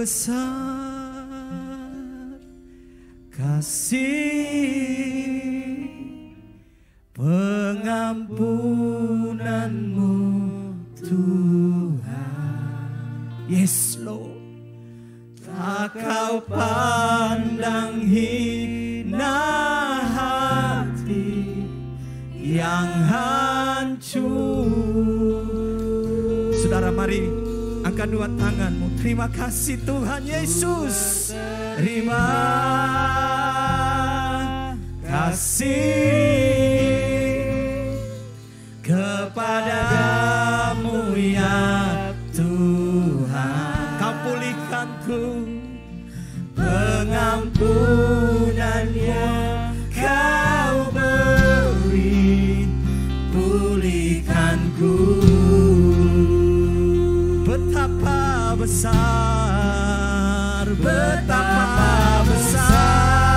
besar kasih pengampunanmu Tuhan. Yes Lord. Tak kau pandang hina hati yang hancur. Saudara, mari angkat dua tanganmu. Terima kasih Tuhan Yesus. Terima kasih kepadamu ya Tuhan. Kau pulihkanku, pengampunan yang kau beri, pulihkanku. Betapa besar, betapa besar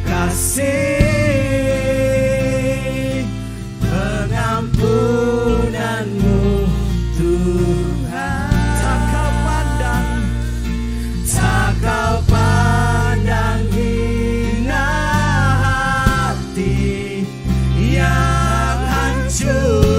kasih pengampunanmu Tuhan. Tak kau pandang, tak kau pandang hina hati yang hancur.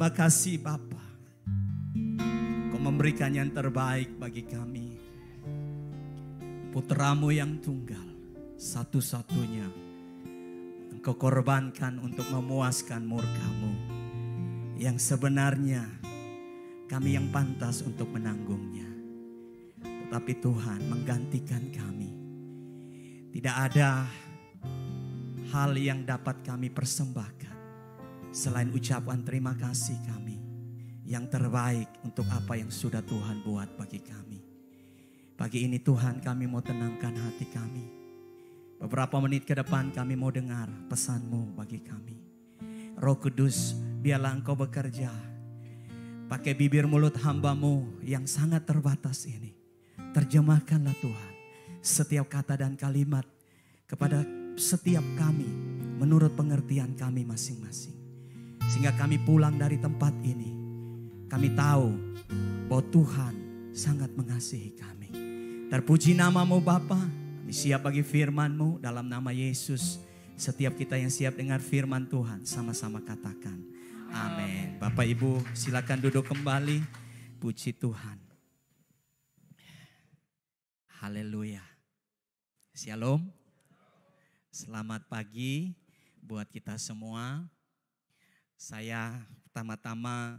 Terima kasih Bapa, Kau memberikan yang terbaik bagi kami. Putramu yang tunggal, satu-satunya, Engkau korbankan untuk memuaskan murka-Mu, yang sebenarnya kami yang pantas untuk menanggungnya. Tetapi Tuhan menggantikan kami. Tidak ada hal yang dapat kami persembahkan selain ucapan terima kasih kami yang terbaik untuk apa yang sudah Tuhan buat bagi kami. Pagi ini Tuhan, kami mau tenangkan hati kami. Beberapa menit ke depan kami mau dengar pesan-Mu bagi kami. Roh Kudus, biarlah Engkau bekerja. Pakai bibir mulut hamba-Mu yang sangat terbatas ini. Terjemahkanlah Tuhan setiap kata dan kalimat kepada setiap kami menurut pengertian kami masing-masing. Sehingga kami pulang dari tempat ini, kami tahu bahwa Tuhan sangat mengasihi kami. Terpuji nama-Mu Bapa, kami siap bagi firman-Mu dalam nama Yesus. Setiap kita yang siap dengar firman Tuhan, sama-sama katakan amin. Bapak Ibu silakan duduk kembali, puji Tuhan. Haleluya. Shalom. Selamat pagi buat kita semua. Saya pertama-tama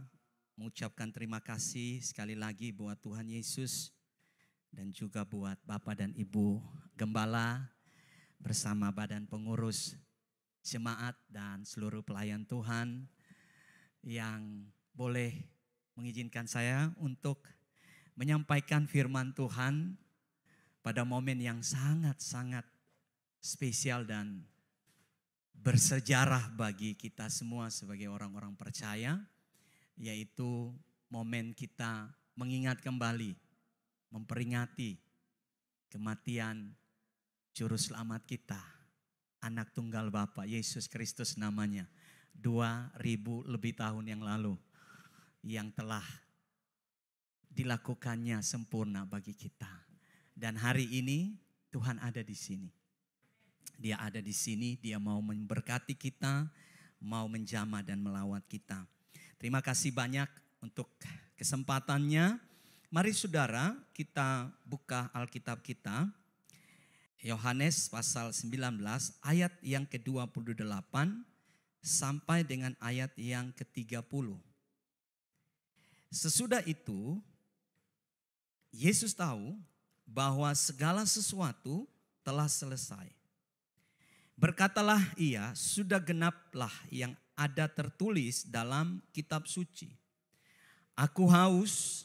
mengucapkan terima kasih sekali lagi buat Tuhan Yesus dan juga buat Bapak dan Ibu Gembala bersama badan pengurus jemaat dan seluruh pelayan Tuhan yang boleh mengizinkan saya untuk menyampaikan firman Tuhan pada momen yang sangat-sangat spesial dan bersejarah bagi kita semua sebagai orang-orang percaya, yaitu momen kita mengingat kembali, memperingati kematian Juru Selamat kita, anak tunggal Bapa Yesus Kristus namanya, 2000 lebih tahun yang lalu, yang telah dilakukannya sempurna bagi kita. Dan hari ini Tuhan ada di sini. Dia ada di sini, dia mau memberkati kita, mau menjamah dan melawat kita. Terima kasih banyak untuk kesempatannya. Mari saudara, kita buka Alkitab kita. Yohanes pasal 19 ayat yang ke-28 sampai dengan ayat yang ke-30. Sesudah itu, Yesus tahu bahwa segala sesuatu telah selesai. Berkatalah ia, sudah genaplah yang ada tertulis dalam kitab suci. Aku haus,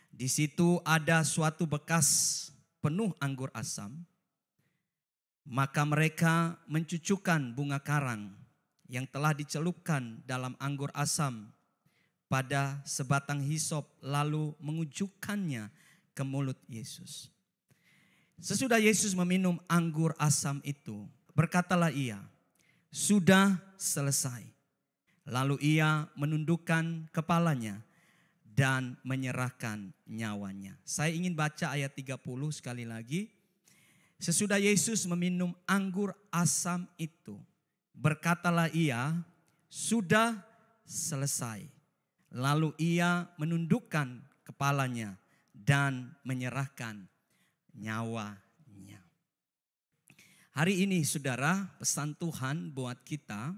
di situ ada suatu bekas penuh anggur asam. Maka mereka mencucukkan bunga karang yang telah dicelupkan dalam anggur asam pada sebatang hisop, lalu mengucukkannya ke mulut Yesus. Sesudah Yesus meminum anggur asam itu, berkatalah ia, sudah selesai. Lalu ia menundukkan kepalanya dan menyerahkan nyawanya. Saya ingin baca ayat 30 sekali lagi. Sesudah Yesus meminum anggur asam itu, berkatalah ia, sudah selesai. Lalu ia menundukkan kepalanya dan menyerahkan nyawanya. Hari ini saudara, pesan Tuhan buat kita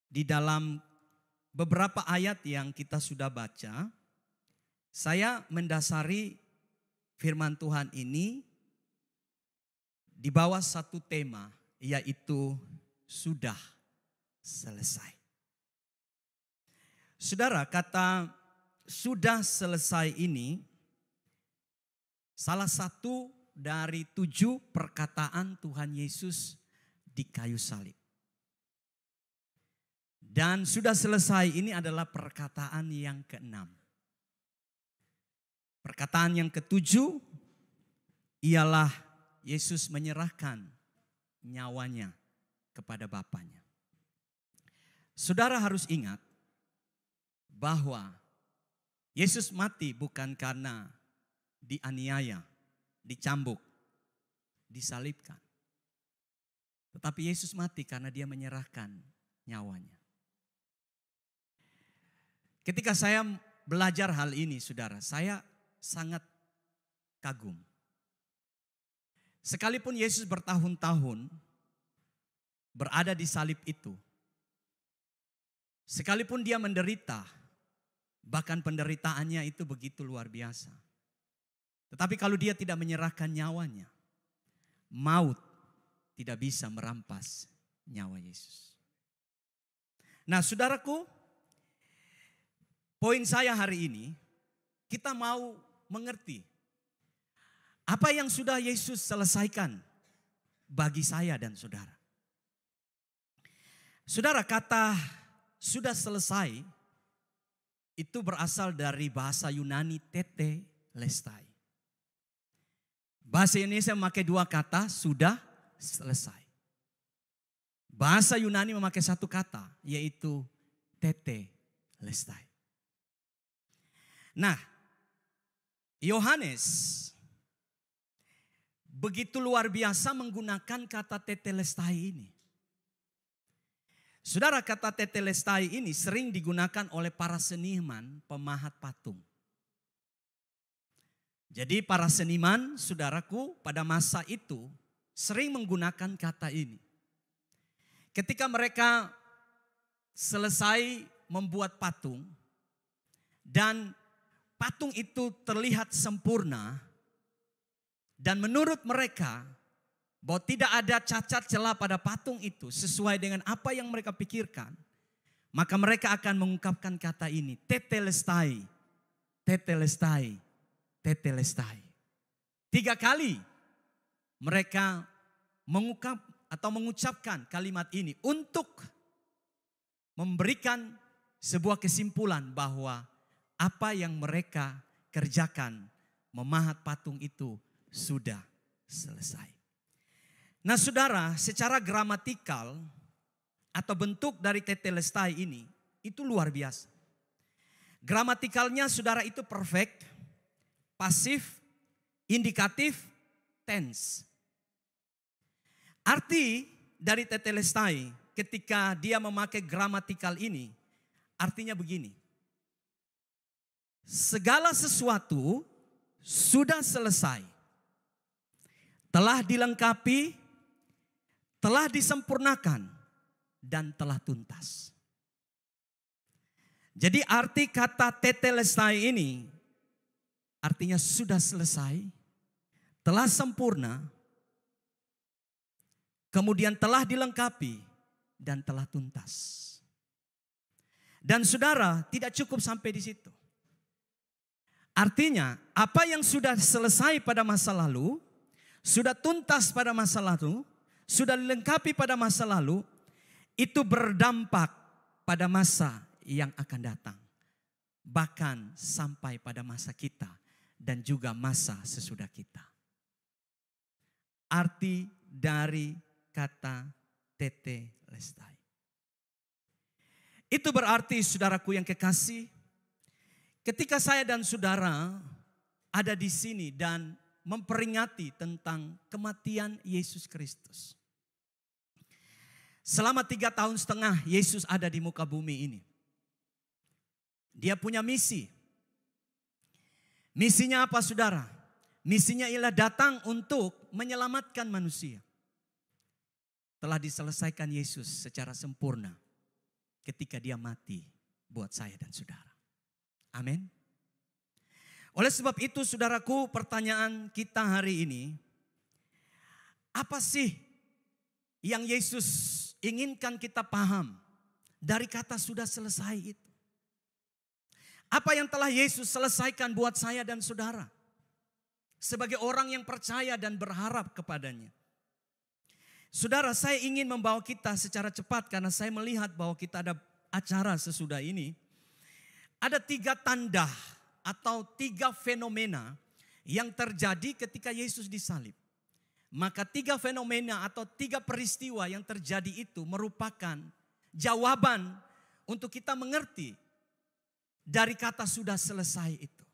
di dalam beberapa ayat yang kita sudah baca, saya mendasari firman Tuhan ini di bawah satu tema, yaitu sudah selesai. Saudara, kata sudah selesai ini salah satu dari 7 perkataan Tuhan Yesus di kayu salib. Dan sudah selesai ini adalah perkataan yang ke-6. Perkataan yang ke-7 ialah Yesus menyerahkan nyawanya kepada Bapanya. Saudara harus ingat bahwa Yesus mati bukan karena dianiaya, dicambuk, disalibkan. Tetapi Yesus mati karena dia menyerahkan nyawanya. Ketika saya belajar hal ini, saudara, saya sangat kagum. Sekalipun Yesus bertahun-tahun berada di salib itu, sekalipun dia menderita, bahkan penderitaannya itu begitu luar biasa. Tetapi kalau dia tidak menyerahkan nyawanya, maut tidak bisa merampas nyawa Yesus. Nah saudaraku, poin saya hari ini, kita mau mengerti apa yang sudah Yesus selesaikan bagi saya dan saudara. Saudara, kata sudah selesai itu berasal dari bahasa Yunani tetelestai. Bahasa Indonesia memakai 2 kata, sudah selesai. Bahasa Yunani memakai 1 kata, yaitu tetelestai. Nah, Yohanes begitu luar biasa menggunakan kata tetelestai ini. Saudara, kata tetelestai ini sering digunakan oleh para seniman pemahat patung. Jadi para seniman, saudaraku, pada masa itu sering menggunakan kata ini. Ketika mereka selesai membuat patung dan patung itu terlihat sempurna, dan menurut mereka bahwa tidak ada cacat celah pada patung itu sesuai dengan apa yang mereka pikirkan, maka mereka akan mengungkapkan kata ini, tetelestai, tetelestai, tetelestai. 3 kali mereka mengucapkan kalimat ini untuk memberikan sebuah kesimpulan bahwa apa yang mereka kerjakan, memahat patung itu sudah selesai. Nah saudara, secara gramatikal atau bentuk dari tetelestai ini, itu luar biasa. Gramatikalnya saudara itu perfect, pasif, indikatif, tense. Arti dari tetelestai ketika dia memakai gramatikal ini, artinya begini. Segala sesuatu sudah selesai, telah dilengkapi, telah disempurnakan, dan telah tuntas. Jadi arti kata tetelestai ini artinya sudah selesai, telah sempurna, kemudian telah dilengkapi, dan telah tuntas. Dan saudara, tidak cukup sampai di situ. Artinya apa yang sudah selesai pada masa lalu, sudah tuntas pada masa lalu, sudah dilengkapi pada masa lalu, itu berdampak pada masa yang akan datang. Bahkan sampai pada masa kita dan juga masa sesudah kita. Arti dari kata tetelestai. Itu berarti saudaraku yang kekasih, ketika saya dan saudara ada di sini dan memperingati tentang kematian Yesus Kristus. Selama 3,5 tahun Yesus ada di muka bumi ini. Dia punya misi. Misinya apa saudara? Misinya ialah datang untuk menyelamatkan manusia. Telah diselesaikan Yesus secara sempurna ketika dia mati buat saya dan saudara. Amin. Oleh sebab itu saudaraku, pertanyaan kita hari ini, apa sih yang Yesus inginkan kita paham dari kata sudah selesai itu? Apa yang telah Yesus selesaikan buat saya dan saudara sebagai orang yang percaya dan berharap kepadanya? Saudara, saya ingin membawa kita secara cepat karena saya melihat bahwa kita ada acara sesudah ini. Ada 3 tanda atau 3 fenomena yang terjadi ketika Yesus disalib. Maka 3 fenomena atau 3 peristiwa yang terjadi itu merupakan jawaban untuk kita mengerti dari kata sudah selesai itu.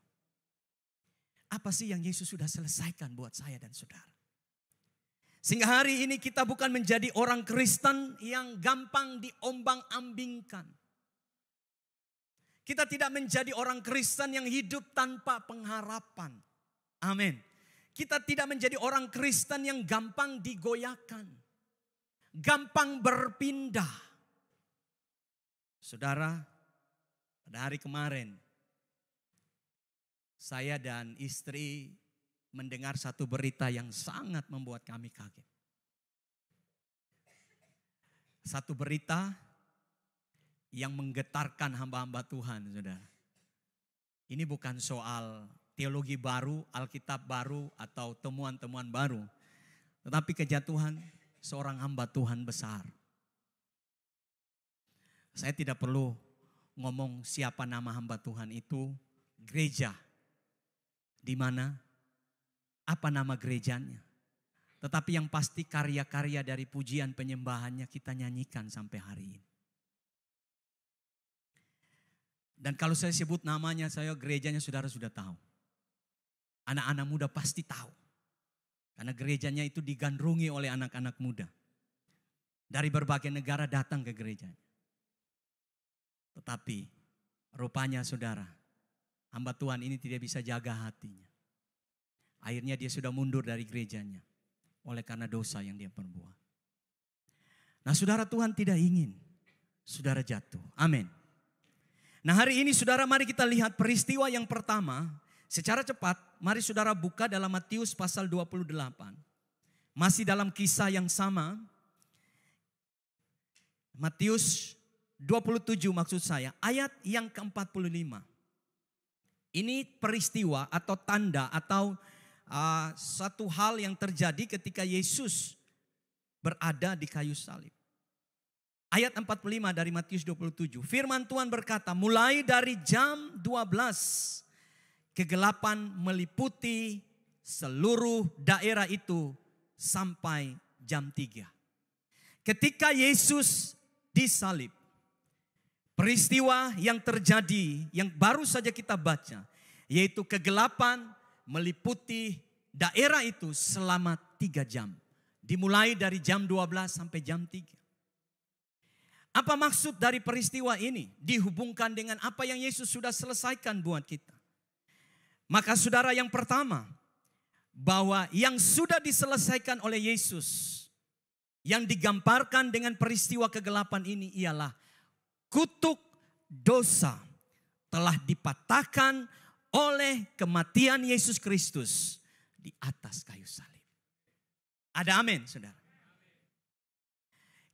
Apa sih yang Yesus sudah selesaikan buat saya dan saudara? Sehingga hari ini kita bukan menjadi orang Kristen yang gampang diombang-ambingkan. Kita tidak menjadi orang Kristen yang hidup tanpa pengharapan. Amin. Kita tidak menjadi orang Kristen yang gampang digoyahkan. Gampang berpindah. Saudara, pada hari kemarin, saya dan istri mendengar satu berita yang sangat membuat kami kaget. Satu berita yang menggetarkan hamba-hamba Tuhan, saudara. Ini bukan soal teologi baru, Alkitab baru, atau temuan-temuan baru. Tetapi kejatuhan seorang hamba Tuhan besar. Saya tidak perlu ngomong siapa nama hamba Tuhan itu, gereja. Di mana? Apa nama gerejanya? Tetapi yang pasti karya-karya dari pujian penyembahannya kita nyanyikan sampai hari ini. Dan kalau saya sebut namanya, saya gerejanya saudara sudah tahu. Anak-anak muda pasti tahu. Karena gerejanya itu digandrungi oleh anak-anak muda. Dari berbagai negara datang ke gerejanya. Tetapi rupanya saudara, hamba Tuhan ini tidak bisa jaga hatinya. Akhirnya dia sudah mundur dari gerejanya. Oleh karena dosa yang dia perbuat. Nah saudara, Tuhan tidak ingin saudara jatuh. Amin. Nah hari ini saudara, mari kita lihat peristiwa yang pertama. Secara cepat, mari saudara buka dalam Matius pasal 28. Masih dalam kisah yang sama. Matius 27 maksud saya, ayat yang ke-45. Ini peristiwa atau tanda atau satu hal yang terjadi ketika Yesus berada di kayu salib. Ayat 45 dari Matius 27. Firman Tuhan berkata, mulai dari jam 12 kegelapan meliputi seluruh daerah itu sampai jam 3. Ketika Yesus disalib, peristiwa yang terjadi yang baru saja kita baca, yaitu kegelapan meliputi daerah itu selama 3 jam. Dimulai dari jam 12 sampai jam 3. Apa maksud dari peristiwa ini? Dihubungkan dengan apa yang Yesus sudah selesaikan buat kita. Maka saudara, yang pertama, bahwa yang sudah diselesaikan oleh Yesus, yang digambarkan dengan peristiwa kegelapan ini ialah kutuk dosa telah dipatahkan oleh kematian Yesus Kristus di atas kayu salib. Ada amin, saudara?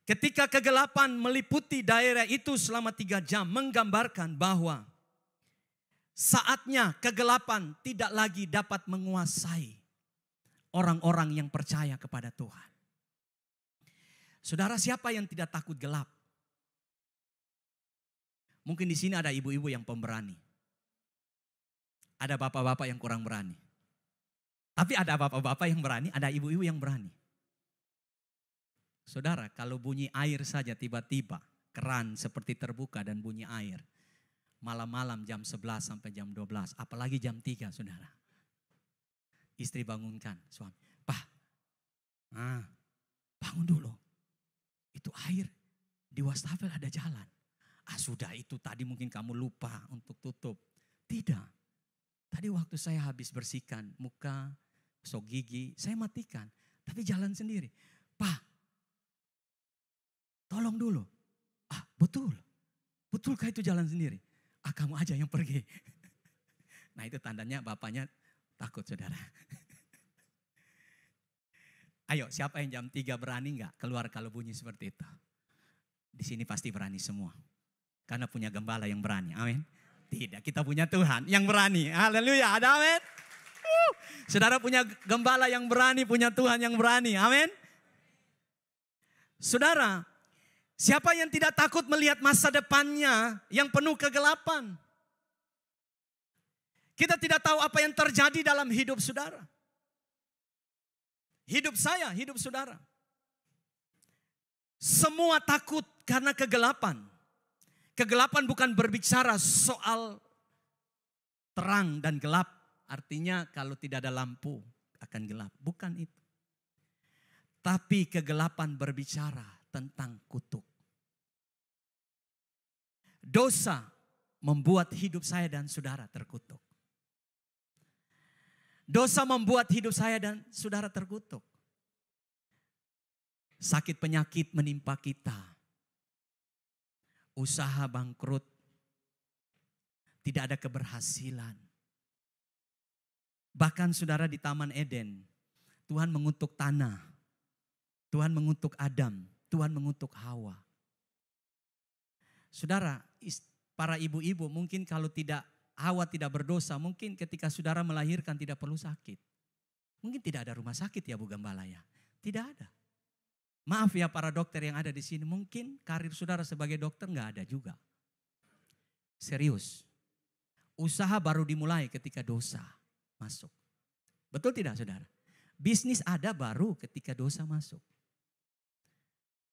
Ketika kegelapan meliputi daerah itu selama 3 jam, menggambarkan bahwa saatnya kegelapan tidak lagi dapat menguasai orang-orang yang percaya kepada Tuhan. Saudara, siapa yang tidak takut gelap? Mungkin di sini ada ibu-ibu yang pemberani. Ada bapak-bapak yang kurang berani. Tapi ada bapak-bapak yang berani, ada ibu-ibu yang berani. Saudara, kalau bunyi air saja tiba-tiba, keran seperti terbuka dan bunyi air. Malam-malam jam 11 sampai jam 12, apalagi jam 3, saudara. Istri bangunkan suami, bangun dulu. Itu air, di wastafel ada jalan. Sudah itu tadi mungkin kamu lupa untuk tutup. Tidak. Tadi waktu saya habis bersihkan muka, gosok gigi, saya matikan. Tapi jalan sendiri. Pak, tolong dulu. Betul. Betulkah itu jalan sendiri? Kamu aja yang pergi. Nah itu tandanya bapaknya takut, saudara. Ayo, siapa yang jam 3 berani enggak keluar kalau bunyi seperti itu? Di sini pasti berani semua. Karena punya gembala yang berani. Amin. Tidak, kita punya Tuhan yang berani. Haleluya, ada amin. Saudara punya gembala yang berani, punya Tuhan yang berani. Amin. Saudara, siapa yang tidak takut melihat masa depannya yang penuh kegelapan? Kita tidak tahu apa yang terjadi dalam hidup saudara. Hidup saya, hidup saudara. Semua takut karena kegelapan. Kegelapan bukan berbicara soal terang dan gelap. Artinya kalau tidak ada lampu akan gelap. Bukan itu. Tapi kegelapan berbicara tentang kutuk. Dosa membuat hidup saya dan saudara terkutuk. Dosa membuat hidup saya dan saudara terkutuk. Sakit penyakit menimpa kita. Usaha bangkrut. Tidak ada keberhasilan. Bahkan saudara di Taman Eden, Tuhan mengutuk tanah. Tuhan mengutuk Adam. Tuhan mengutuk Hawa. Saudara, para ibu-ibu mungkin kalau Hawa tidak berdosa, mungkin ketika saudara melahirkan tidak perlu sakit. Mungkin tidak ada rumah sakit ya Bu Gembala ya. Tidak ada. Maaf ya para dokter yang ada di sini, mungkin karir saudara sebagai dokter nggak ada juga. Serius. Usaha baru dimulai ketika dosa masuk. Betul tidak saudara? Bisnis ada baru ketika dosa masuk.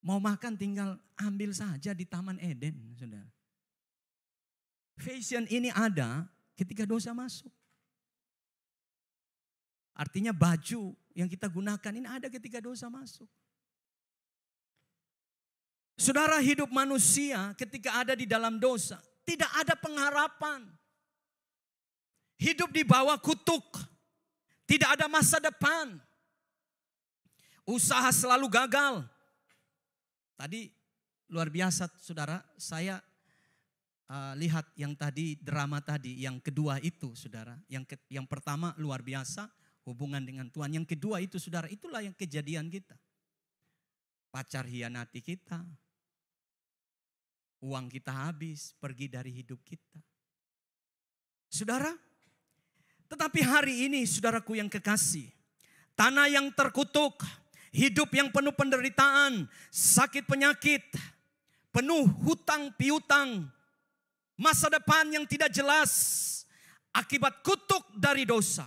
Mau makan tinggal ambil saja di Taman Eden, saudara. Fashion ini ada ketika dosa masuk. Artinya baju yang kita gunakan ini ada ketika dosa masuk. Saudara, hidup manusia ketika ada di dalam dosa, tidak ada pengharapan. Hidup di bawah kutuk. Tidak ada masa depan. Usaha selalu gagal. Tadi luar biasa saudara, saya lihat yang tadi drama tadi, yang kedua itu saudara. Yang pertama luar biasa hubungan dengan Tuhan. Yang kedua itu saudara, itulah yang kejadian kita. Pacar hianati kita. Uang kita habis, pergi dari hidup kita. Saudara, tetapi hari ini saudaraku yang kekasih, tanah yang terkutuk, hidup yang penuh penderitaan, sakit penyakit, penuh hutang piutang, masa depan yang tidak jelas akibat kutuk dari dosa.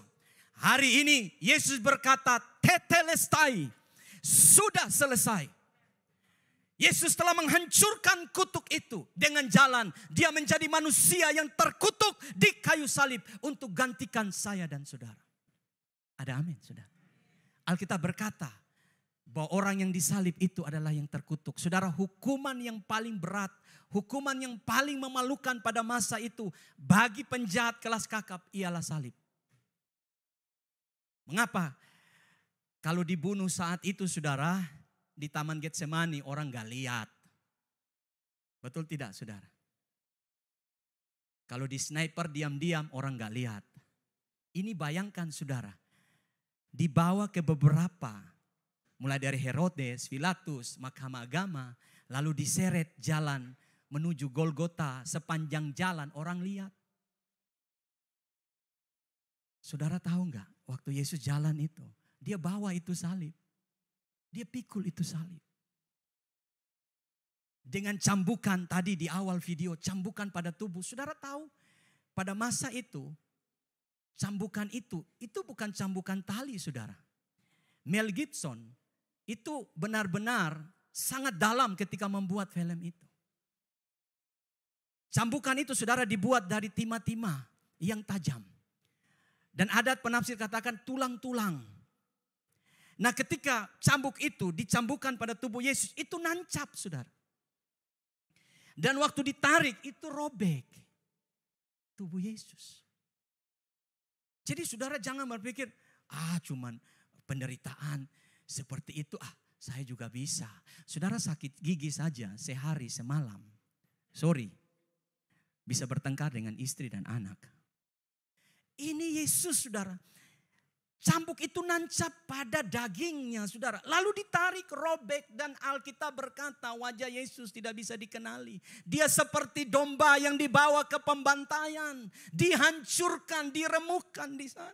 Hari ini Yesus berkata, tetelestai, sudah selesai. Yesus telah menghancurkan kutuk itu dengan jalan. Dia menjadi manusia yang terkutuk di kayu salib untuk gantikan saya dan saudara. Ada amin saudara. Alkitab berkata bahwa orang yang disalib itu adalah yang terkutuk. Saudara, hukuman yang paling berat, hukuman yang paling memalukan pada masa itu bagi penjahat kelas kakap ialah salib. Mengapa? Kalau dibunuh saat itu saudara, di Taman Getsemani orang gak lihat. Betul tidak saudara? Kalau di sniper diam-diam orang gak lihat. Ini bayangkan saudara, dibawa ke beberapa, mulai dari Herodes, Pilatus, mahkamah agama, lalu diseret jalan menuju Golgota, sepanjang jalan orang lihat. Saudara tahu gak, waktu Yesus jalan itu, dia bawa itu salib. Dia pikul itu salib. Dengan cambukan tadi di awal video, cambukan pada tubuh. Saudara tahu pada masa itu, cambukan itu bukan cambukan tali saudara. Mel Gibson itu benar-benar sangat dalam ketika membuat film itu. Cambukan itu saudara dibuat dari timah-timah yang tajam. Dan adat penafsir katakan tulang-tulang. Nah ketika cambuk itu dicambukkan pada tubuh Yesus, itu nancap saudara. Dan waktu ditarik itu robek tubuh Yesus. Jadi saudara jangan berpikir, cuman penderitaan seperti itu, saya juga bisa. Saudara sakit gigi saja sehari semalam. Bisa bertengkar dengan istri dan anak. Ini Yesus saudara. Cambuk itu nancap pada dagingnya saudara. Lalu ditarik, robek, dan Alkitab berkata wajah Yesus tidak bisa dikenali. Dia seperti domba yang dibawa ke pembantaian. Dihancurkan, diremukkan di sana.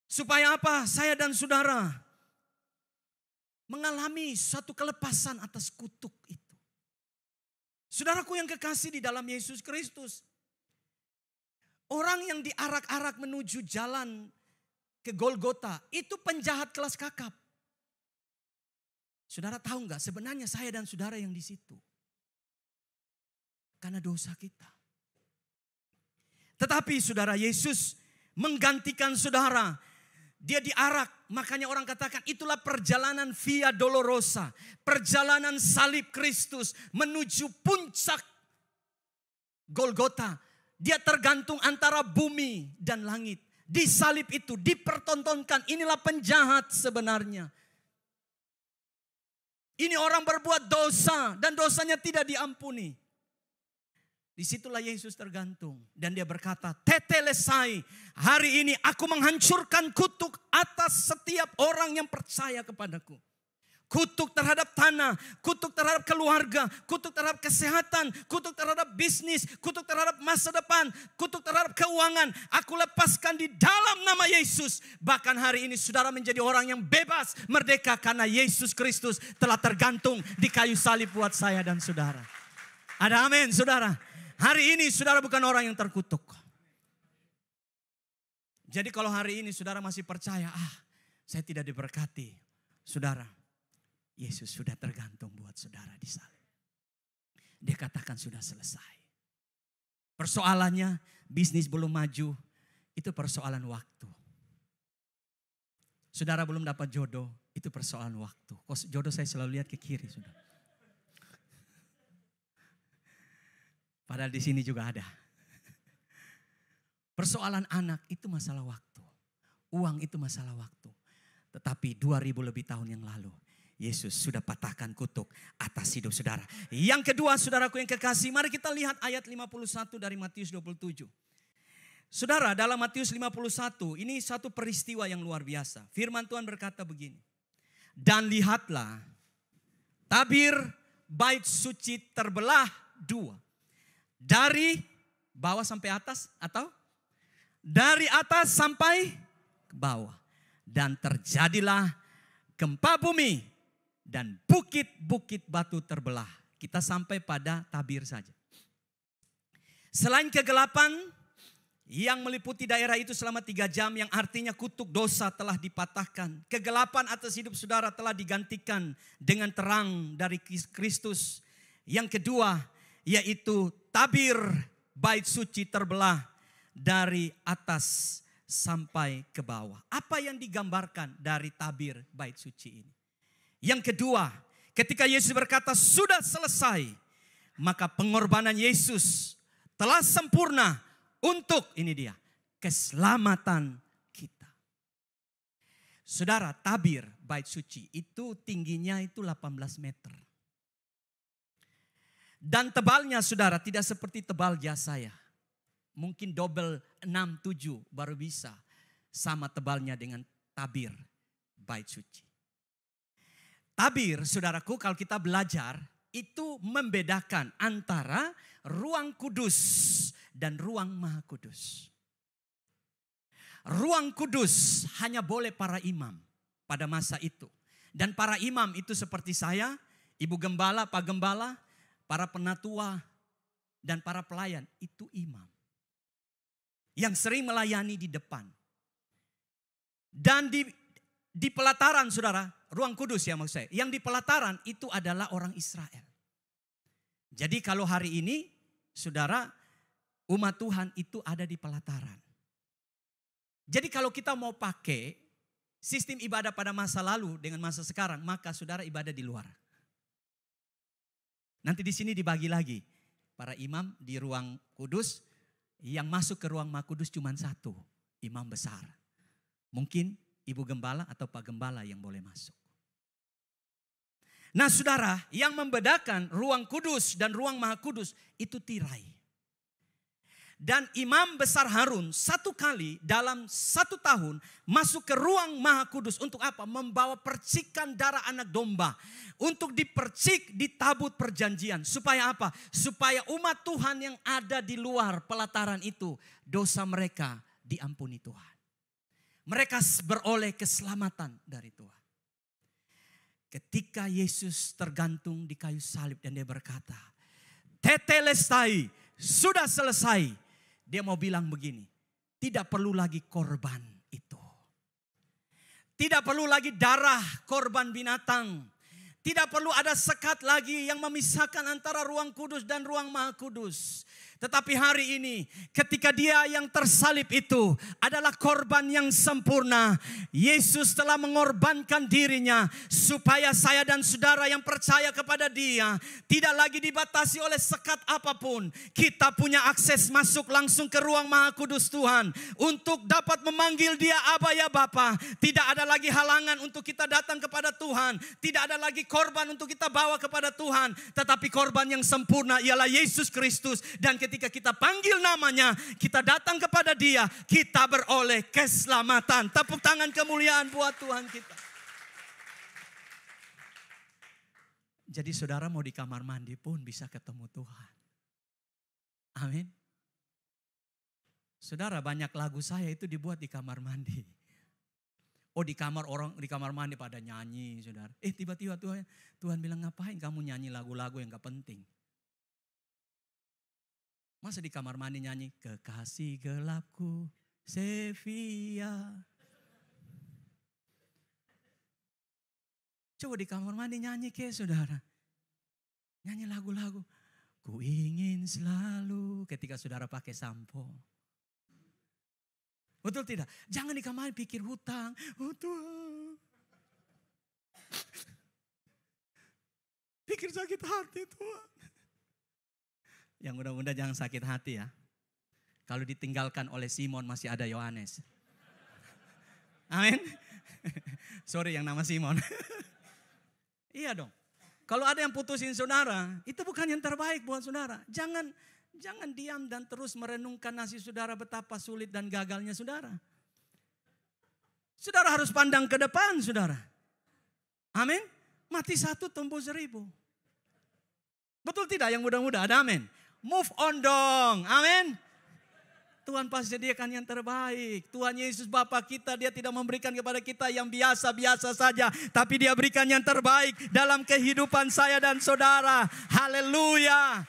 Supaya apa? Saya dan saudara mengalami satu kelepasan atas kutuk itu. Saudaraku yang kekasih di dalam Yesus Kristus. Orang yang diarak-arak menuju jalan ke Golgota itu penjahat kelas kakap. Saudara tahu nggak? Sebenarnya saya dan saudara yang di situ. Karena dosa kita. Tetapi saudara, Yesus menggantikan saudara. Dia diarak, makanya orang katakan itulah perjalanan Via Dolorosa. Perjalanan salib Kristus menuju puncak Golgota. Dia tergantung antara bumi dan langit. Di salib itu dipertontonkan, inilah penjahat sebenarnya. Ini orang berbuat dosa dan dosanya tidak diampuni. Disitulah Yesus tergantung. Dan dia berkata, tetelesai, hari ini aku menghancurkan kutuk atas setiap orang yang percaya kepadaku. Kutuk terhadap tanah, kutuk terhadap keluarga, kutuk terhadap kesehatan, kutuk terhadap bisnis, kutuk terhadap masa depan, kutuk terhadap keuangan. Aku lepaskan di dalam nama Yesus. Bahkan hari ini saudara menjadi orang yang bebas, merdeka karena Yesus Kristus telah tergantung di kayu salib buat saya dan saudara. Ada amin saudara. Hari ini saudara bukan orang yang terkutuk. Jadi kalau hari ini saudara masih percaya, saya tidak diberkati. Saudara, Yesus sudah tergantung buat saudara di salib. Dia katakan sudah selesai. Persoalannya bisnis belum maju, itu persoalan waktu. Saudara belum dapat jodoh, itu persoalan waktu. Kok jodoh saya selalu lihat ke kiri saudara. Padahal di sini juga ada. Persoalan anak itu masalah waktu. Uang itu masalah waktu. Tetapi 2000 lebih tahun yang lalu, Yesus sudah patahkan kutuk atas hidup saudara. Yang kedua, saudaraku yang kekasih, mari kita lihat ayat 51 dari Matius 27. Saudara, dalam Matius 51, ini satu peristiwa yang luar biasa. Firman Tuhan berkata begini. Dan lihatlah, tabir bait suci terbelah dua. Dari bawah sampai atas atau dari atas sampai ke bawah. Dan terjadilah gempa bumi dan bukit-bukit batu terbelah. Kita sampai pada tabir saja. Selain kegelapan yang meliputi daerah itu selama 3 jam, yang artinya kutuk dosa telah dipatahkan. Kegelapan atas hidup saudara telah digantikan dengan terang dari Kristus. Yang kedua, yaitu tabir bait suci terbelah dari atas sampai ke bawah. Apa yang digambarkan dari tabir bait suci ini? Yang kedua, ketika Yesus berkata sudah selesai, maka pengorbanan Yesus telah sempurna untuk, ini dia, keselamatan kita. Saudara, tabir bait suci itu tingginya itu 18 meter. Dan tebalnya saudara tidak seperti tebal jas saya. Mungkin double 6-7 baru bisa sama tebalnya dengan tabir bait suci. Tabir, saudaraku, kalau kita belajar itu membedakan antara ruang kudus dan ruang maha kudus. Ruang kudus hanya boleh para imam pada masa itu. Dan para imam itu seperti saya, ibu gembala, pak gembala, para penatua, dan para pelayan. Itu imam. Yang sering melayani di depan. Dan di pelataran saudara, ruang kudus ya maksud saya. Yang di pelataran itu adalah orang Israel. Jadi kalau hari ini saudara, umat Tuhan itu ada di pelataran. Jadi kalau kita mau pakai sistem ibadah pada masa lalu dengan masa sekarang, maka saudara ibadah di luar. Nanti di sini dibagi lagi. Para imam di ruang kudus, yang masuk ke ruang maha kudus cuma satu, imam besar. Mungkin ibu gembala atau pak gembala yang boleh masuk. Nah saudara, yang membedakan ruang kudus dan ruang maha kudus itu tirai. Dan imam besar Harun 1 kali dalam 1 tahun masuk ke ruang maha kudus untuk apa? Membawa percikan darah anak domba. Untuk dipercik di tabut perjanjian. Supaya apa? Supaya umat Tuhan yang ada di luar pelataran itu, dosa mereka diampuni Tuhan. Mereka beroleh keselamatan dari Tuhan. Ketika Yesus tergantung di kayu salib dan dia berkata, tetelestai, sudah selesai. Dia mau bilang begini, tidak perlu lagi korban itu. Tidak perlu lagi darah korban binatang. Tidak perlu ada sekat lagi yang memisahkan antara ruang kudus dan ruang maha kudus. Tetapi hari ini ketika dia yang tersalib itu adalah korban yang sempurna. Yesus telah mengorbankan dirinya supaya saya dan saudara yang percaya kepada dia tidak lagi dibatasi oleh sekat apapun. Kita punya akses masuk langsung ke ruang maha kudus Tuhan. Untuk dapat memanggil dia Aba ya Bapa. Tidak ada lagi halangan untuk kita datang kepada Tuhan. Tidak ada lagi korban untuk kita bawa kepada Tuhan. Tetapi korban yang sempurna ialah Yesus Kristus. Dan ketika kita panggil namanya, kita datang kepada dia, kita beroleh keselamatan. Tepuk tangan kemuliaan buat Tuhan kita. Jadi saudara mau di kamar mandi pun bisa ketemu Tuhan. Amin. Saudara, banyak lagu saya itu dibuat di kamar mandi. Oh, di kamar mandi pada nyanyi, saudara. Tiba-tiba Tuhan bilang, ngapain kamu nyanyi lagu-lagu yang gak penting? Masa di kamar mandi nyanyi, kekasih gelapku, Sevilla. Coba di kamar mandi nyanyi ke saudara. Nyanyi lagu-lagu. Ku ingin selalu ketika saudara pakai sampo. Betul tidak? Jangan di kamar pikir hutang. Tuhan. Pikir sakit hati Tuhan. Yang mudah-mudahan jangan sakit hati ya. Kalau ditinggalkan oleh Simon masih ada Yohanes. Amin. Sorry yang nama Simon. Iya dong. Kalau ada yang putusin saudara, itu bukan yang terbaik buat saudara. Jangan diam dan terus merenungkan nasib saudara betapa sulit dan gagalnya saudara. Saudara harus pandang ke depan saudara. Amin. Mati 1 tumbuh 1000. Betul tidak yang muda-muda? Ada amin. Move on dong. Amin. Tuhan pasti sediakan yang terbaik. Tuhan Yesus Bapa kita, Dia tidak memberikan kepada kita yang biasa-biasa saja. Tapi Dia berikan yang terbaik dalam kehidupan saya dan saudara. Haleluya.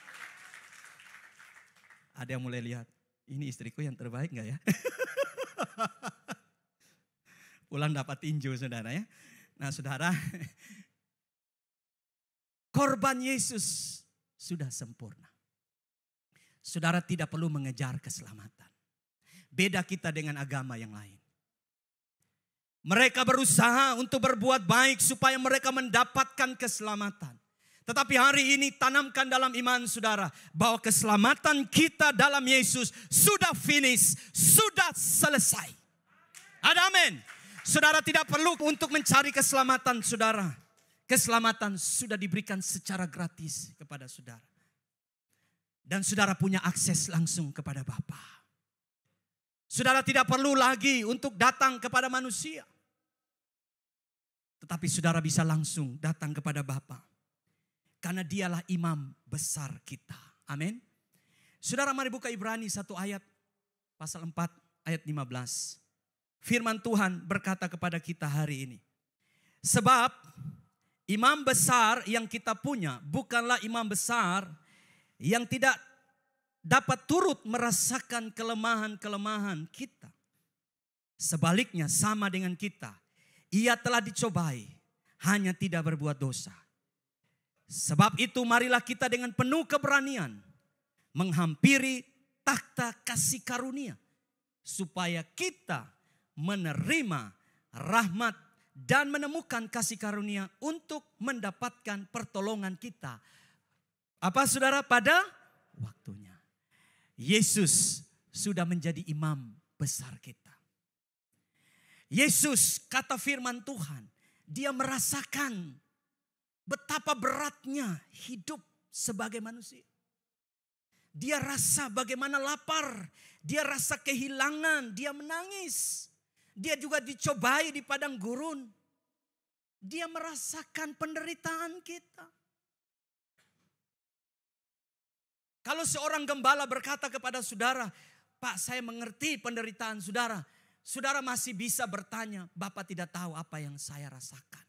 Ada yang mulai lihat, ini istriku yang terbaik gak ya? Pulang dapat tinju saudara ya. Nah saudara, korban Yesus sudah sempurna. Saudara tidak perlu mengejar keselamatan. Beda kita dengan agama yang lain. Mereka berusaha untuk berbuat baik supaya mereka mendapatkan keselamatan. Tetapi hari ini tanamkan dalam iman saudara bahwa keselamatan kita dalam Yesus sudah finish, sudah selesai. Ada amin. Saudara tidak perlu untuk mencari keselamatan saudara. Keselamatan sudah diberikan secara gratis kepada saudara. Dan saudara punya akses langsung kepada Bapa. Saudara tidak perlu lagi untuk datang kepada manusia. Tetapi saudara bisa langsung datang kepada Bapa. Karena Dialah imam besar kita. Amin. Saudara mari buka Ibrani 1 ayat pasal 4 ayat 15. Firman Tuhan berkata kepada kita hari ini. Sebab imam besar yang kita punya bukanlah imam besar yang tidak dapat turut merasakan kelemahan-kelemahan kita. Sebaliknya sama dengan kita. Ia telah dicobai, hanya tidak berbuat dosa. Sebab itu marilah kita dengan penuh keberanian menghampiri takhta kasih karunia. Supaya kita menerima rahmat dan menemukan kasih karunia untuk mendapatkan pertolongan kita. Apa saudara? Pada waktunya. Yesus sudah menjadi imam besar kita. Yesus, kata firman Tuhan, Dia merasakan betapa beratnya hidup sebagai manusia. Dia rasa bagaimana lapar, Dia rasa kehilangan, Dia menangis. Dia juga dicobai di padang gurun. Dia merasakan penderitaan kita. Kalau seorang gembala berkata kepada saudara, Pak, saya mengerti penderitaan saudara. Saudara masih bisa bertanya, Bapak tidak tahu apa yang saya rasakan.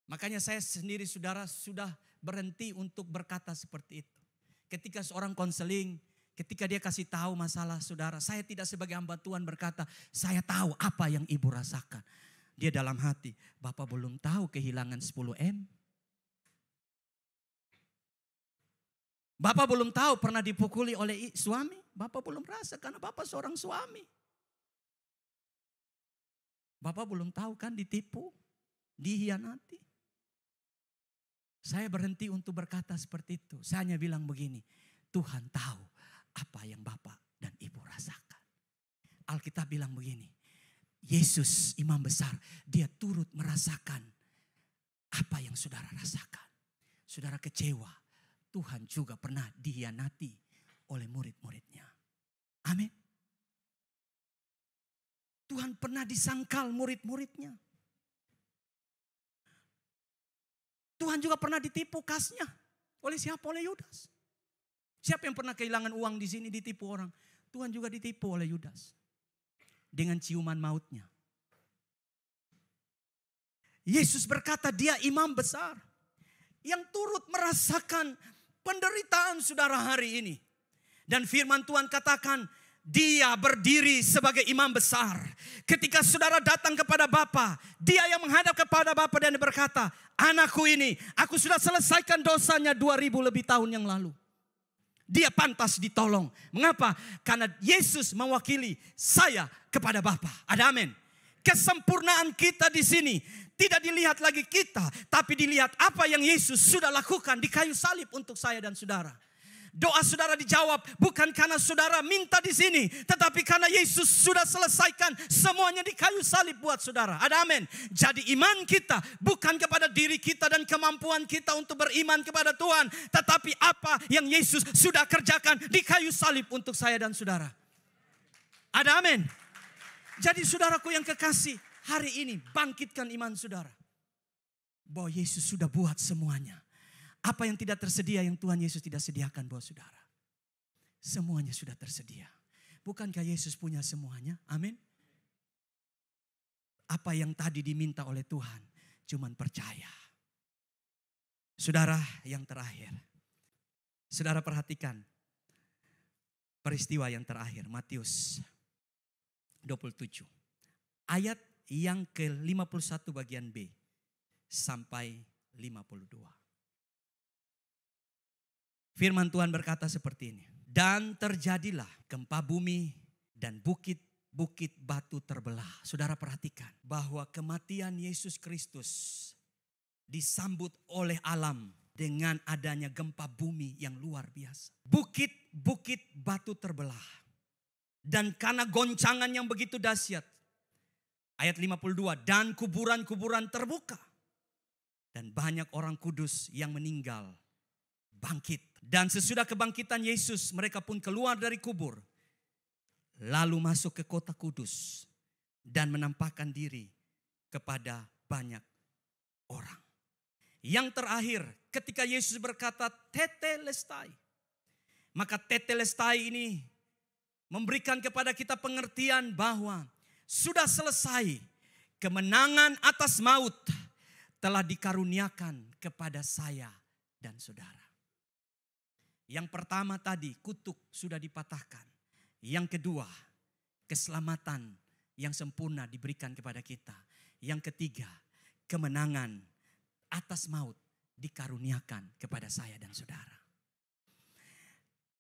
Makanya saya sendiri saudara sudah berhenti untuk berkata seperti itu. Ketika seorang konseling, ketika dia kasih tahu masalah saudara, saya tidak sebagai hamba Tuhan berkata, saya tahu apa yang ibu rasakan. Dia dalam hati, Bapak belum tahu kehilangan 10M. Bapak belum tahu pernah dipukuli oleh suami. Bapak belum rasa karena Bapak seorang suami. Bapak belum tahu kan ditipu, dihianati. Saya berhenti untuk berkata seperti itu. Saya hanya bilang begini, Tuhan tahu apa yang Bapak dan Ibu rasakan. Alkitab bilang begini, Yesus imam besar, Dia turut merasakan apa yang saudara rasakan. Saudara kecewa. Tuhan juga pernah dihianati oleh murid-muridnya. Amin. Tuhan pernah disangkal murid-muridnya. Tuhan juga pernah ditipu kasnya. Oleh siapa? Oleh Yudas. Siapa yang pernah kehilangan uang di sini ditipu orang? Tuhan juga ditipu oleh Yudas. Dengan ciuman mautnya. Yesus berkata Dia imam besar. Yang turut merasakan penderitaan saudara hari ini. Dan firman Tuhan katakan, Dia berdiri sebagai imam besar. Ketika saudara datang kepada Bapa, Dia yang menghadap kepada Bapa dan berkata, anakku ini, aku sudah selesaikan dosanya 2000 lebih tahun yang lalu. Dia pantas ditolong. Mengapa? Karena Yesus mewakili saya kepada Bapa. Ada amin. Kesempurnaan kita di sini tidak dilihat lagi kita, tapi dilihat apa yang Yesus sudah lakukan di kayu salib untuk saya dan saudara. Doa saudara dijawab bukan karena saudara minta di sini, tetapi karena Yesus sudah selesaikan semuanya di kayu salib buat saudara. Ada amin. Jadi iman kita bukan kepada diri kita dan kemampuan kita untuk beriman kepada Tuhan, tetapi apa yang Yesus sudah kerjakan di kayu salib untuk saya dan saudara. Ada amin. Jadi saudaraku yang kekasih, hari ini bangkitkan iman saudara. Bahwa Yesus sudah buat semuanya. Apa yang tidak tersedia yang Tuhan Yesus tidak sediakan buat saudara. Semuanya sudah tersedia. Bukankah Yesus punya semuanya? Amin. Apa yang tadi diminta oleh Tuhan, cuman percaya. Saudara yang terakhir. Saudara perhatikan peristiwa yang terakhir, Matius 27. Ayat yang ke-51 bagian B sampai 52. Firman Tuhan berkata seperti ini. Dan terjadilah gempa bumi dan bukit-bukit batu terbelah. Saudara perhatikan bahwa kematian Yesus Kristus disambut oleh alam dengan adanya gempa bumi yang luar biasa. Bukit-bukit batu terbelah. Dan karena goncangan yang begitu dahsyat. Ayat 52. Dan kuburan-kuburan terbuka. Dan banyak orang kudus yang meninggal bangkit. Dan sesudah kebangkitan Yesus, mereka pun keluar dari kubur. Lalu masuk ke kota kudus. Dan menampakkan diri kepada banyak orang. Yang terakhir, ketika Yesus berkata tetelestai. Maka tetelestai ini memberikan kepada kita pengertian bahwa sudah selesai. Kemenangan atas maut telah dikaruniakan kepada saya dan saudara. Yang pertama tadi, kutuk sudah dipatahkan. Yang kedua, keselamatan yang sempurna diberikan kepada kita. Yang ketiga, kemenangan atas maut dikaruniakan kepada saya dan saudara.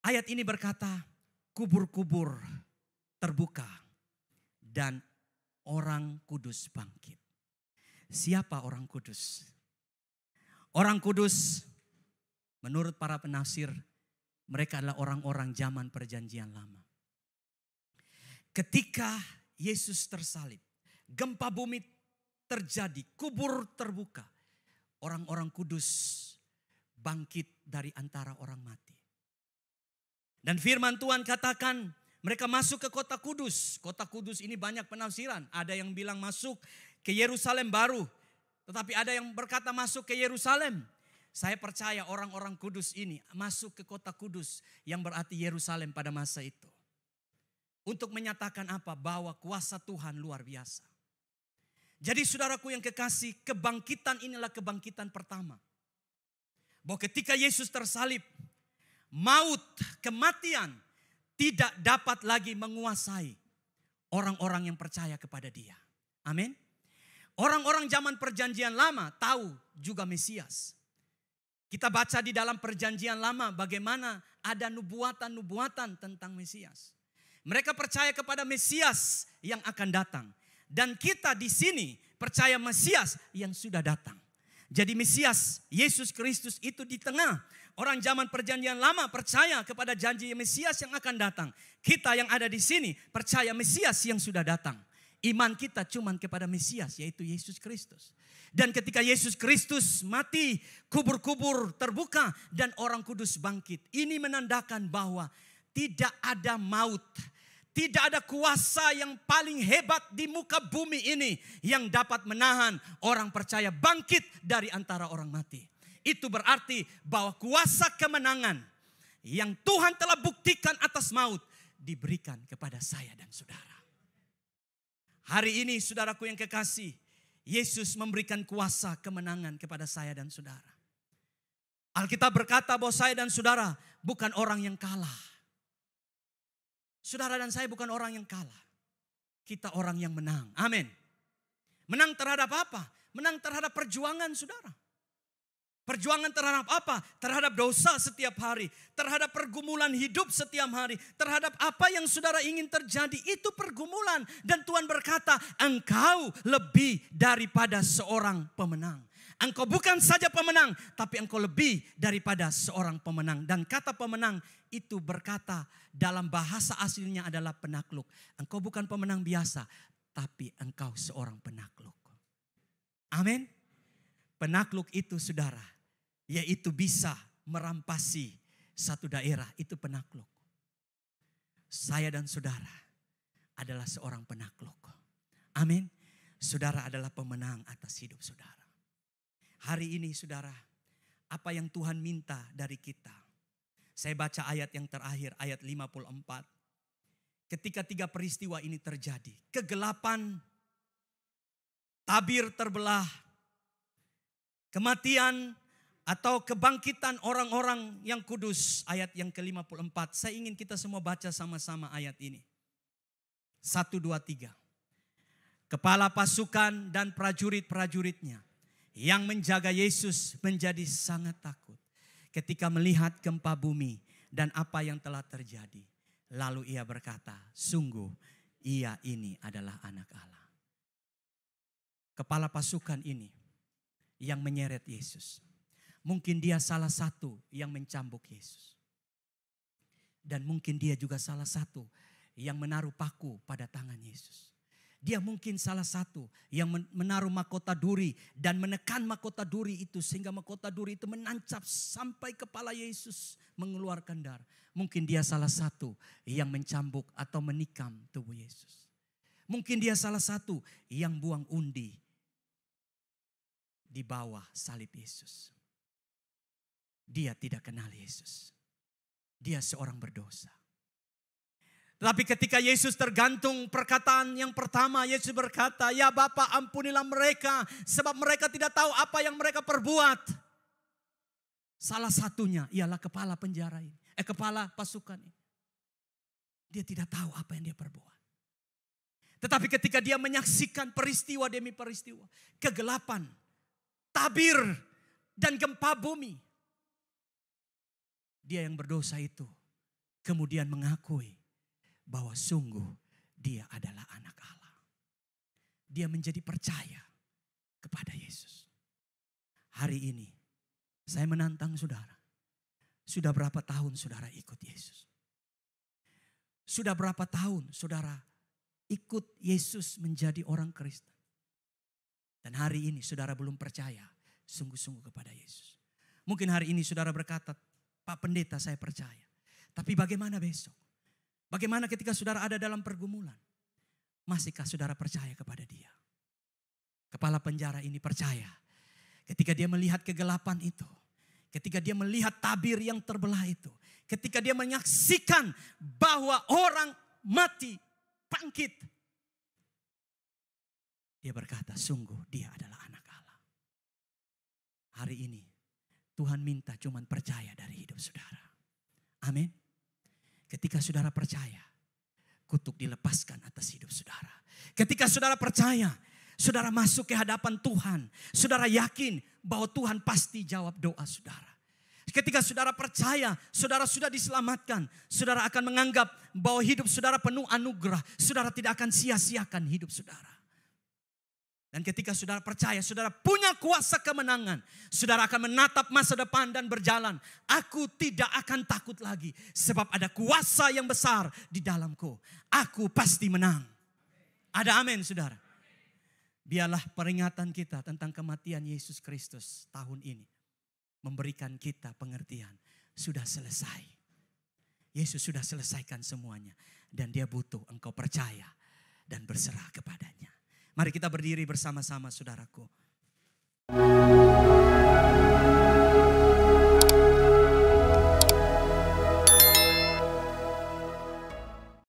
Ayat ini berkata, kubur-kubur terbuka dan orang kudus bangkit. Siapa orang kudus? Orang kudus menurut para penafsir, mereka adalah orang-orang zaman perjanjian lama. Ketika Yesus tersalib, gempa bumi terjadi, kubur terbuka. Orang-orang kudus bangkit dari antara orang mati. Dan firman Tuhan katakan mereka masuk ke kota kudus. Kota kudus ini banyak penafsiran. Ada yang bilang masuk ke Yerusalem baru. Tetapi ada yang berkata masuk ke Yerusalem. Saya percaya orang-orang kudus ini masuk ke kota kudus yang berarti Yerusalem pada masa itu. Untuk menyatakan apa? Bahwa kuasa Tuhan luar biasa. Jadi saudaraku yang kekasih, kebangkitan inilah kebangkitan pertama. Bahwa ketika Yesus tersalib, maut, kematian tidak dapat lagi menguasai orang-orang yang percaya kepada Dia. Amin. Orang-orang zaman perjanjian lama tahu juga Mesias. Kita baca di dalam perjanjian lama bagaimana ada nubuatan-nubuatan tentang Mesias. Mereka percaya kepada Mesias yang akan datang. Dan kita di sini percaya Mesias yang sudah datang. Jadi Mesias, Yesus Kristus itu di tengah. Orang zaman perjanjian lama percaya kepada janji Mesias yang akan datang. Kita yang ada di sini percaya Mesias yang sudah datang. Iman kita cuma kepada Mesias yaitu Yesus Kristus. Dan ketika Yesus Kristus mati, kubur-kubur terbuka dan orang kudus bangkit. Ini menandakan bahwa tidak ada maut, tidak ada kuasa yang paling hebat di muka bumi ini yang dapat menahan orang percaya bangkit dari antara orang mati. Itu berarti bahwa kuasa kemenangan yang Tuhan telah buktikan atas maut diberikan kepada saya dan saudara. Hari ini saudaraku yang kekasih, Yesus memberikan kuasa kemenangan kepada saya dan saudara. Alkitab berkata bahwa saya dan saudara bukan orang yang kalah. Saudara dan saya bukan orang yang kalah. Kita orang yang menang. Amin. Menang terhadap apa? Menang terhadap perjuangan saudara. Perjuangan terhadap apa? Terhadap dosa setiap hari. Terhadap pergumulan hidup setiap hari. Terhadap apa yang saudara ingin terjadi. Itu pergumulan. Dan Tuhan berkata, engkau lebih daripada seorang pemenang. Engkau bukan saja pemenang, tapi engkau lebih daripada seorang pemenang. Dan kata pemenang itu berkata dalam bahasa aslinya adalah penakluk. Engkau bukan pemenang biasa, tapi engkau seorang penakluk. Amin. Penakluk itu saudara, yaitu bisa merampasi satu daerah, itu penakluk. Saya dan saudara adalah seorang penakluk. Amin. Saudara adalah pemenang atas hidup saudara. Hari ini saudara, apa yang Tuhan minta dari kita? Saya baca ayat yang terakhir, ayat 54. Ketika 3 peristiwa ini terjadi, kegelapan, tabir terbelah, kematian atau kebangkitan orang-orang yang kudus, ayat yang ke-54. Saya ingin kita semua baca sama-sama ayat ini. 1, 2, 3. Kepala pasukan dan prajurit-prajuritnya yang menjaga Yesus menjadi sangat takut ketika melihat gempa bumi dan apa yang telah terjadi. Lalu ia berkata, sungguh ia ini adalah anak Allah. Kepala pasukan ini yang menyeret Yesus. Mungkin dia salah satu yang mencambuk Yesus. Dan mungkin dia juga salah satu yang menaruh paku pada tangan Yesus. Dia mungkin salah satu yang menaruh mahkota duri dan menekan mahkota duri itu sehingga mahkota duri itu menancap sampai kepala Yesus mengeluarkan darah. Mungkin dia salah satu yang mencambuk atau menikam tubuh Yesus. Mungkin dia salah satu yang buang undi di bawah salib Yesus. Dia tidak kenal Yesus. Dia seorang berdosa. Tetapi ketika Yesus tergantung, perkataan yang pertama Yesus berkata, ya Bapa ampunilah mereka sebab mereka tidak tahu apa yang mereka perbuat. Salah satunya ialah kepala penjara ini, kepala pasukan ini. Dia tidak tahu apa yang dia perbuat. Tetapi ketika dia menyaksikan peristiwa demi peristiwa, kegelapan, tabir dan gempa bumi, dia yang berdosa itu kemudian mengakui bahwa sungguh dia adalah anak Allah. Dia menjadi percaya kepada Yesus. Hari ini saya menantang saudara. Sudah berapa tahun saudara ikut Yesus? Sudah berapa tahun saudara ikut Yesus menjadi orang Kristen? Dan hari ini saudara belum percaya sungguh-sungguh kepada Yesus. Mungkin hari ini saudara berkata, Pak Pendeta saya percaya. Tapi bagaimana besok? Bagaimana ketika saudara ada dalam pergumulan? Masihkah saudara percaya kepada dia? Kepala penjara ini percaya. Ketika dia melihat kegelapan itu. Ketika dia melihat tabir yang terbelah itu. Ketika dia menyaksikan bahwa orang mati bangkit. Dia berkata, sungguh dia adalah anak Allah. Hari ini Tuhan minta cuman percaya dari hidup saudara. Amin. Ketika saudara percaya, kutuk dilepaskan atas hidup saudara. Ketika saudara percaya, saudara masuk ke hadapan Tuhan. Saudara yakin bahwa Tuhan pasti jawab doa saudara. Ketika saudara percaya, saudara sudah diselamatkan. Saudara akan menganggap bahwa hidup saudara penuh anugerah. Saudara tidak akan sia-siakan hidup saudara. Dan ketika saudara percaya, saudara punya kuasa kemenangan. Saudara akan menatap masa depan dan berjalan. Aku tidak akan takut lagi. Sebab ada kuasa yang besar di dalamku. Aku pasti menang. Ada amin saudara. Biarlah peringatan kita tentang kematian Yesus Kristus tahun ini. Memberikan kita pengertian. Sudah selesai. Yesus sudah selesaikan semuanya. Dan dia butuh engkau percaya dan berserah kepadanya. Mari kita berdiri bersama-sama saudaraku.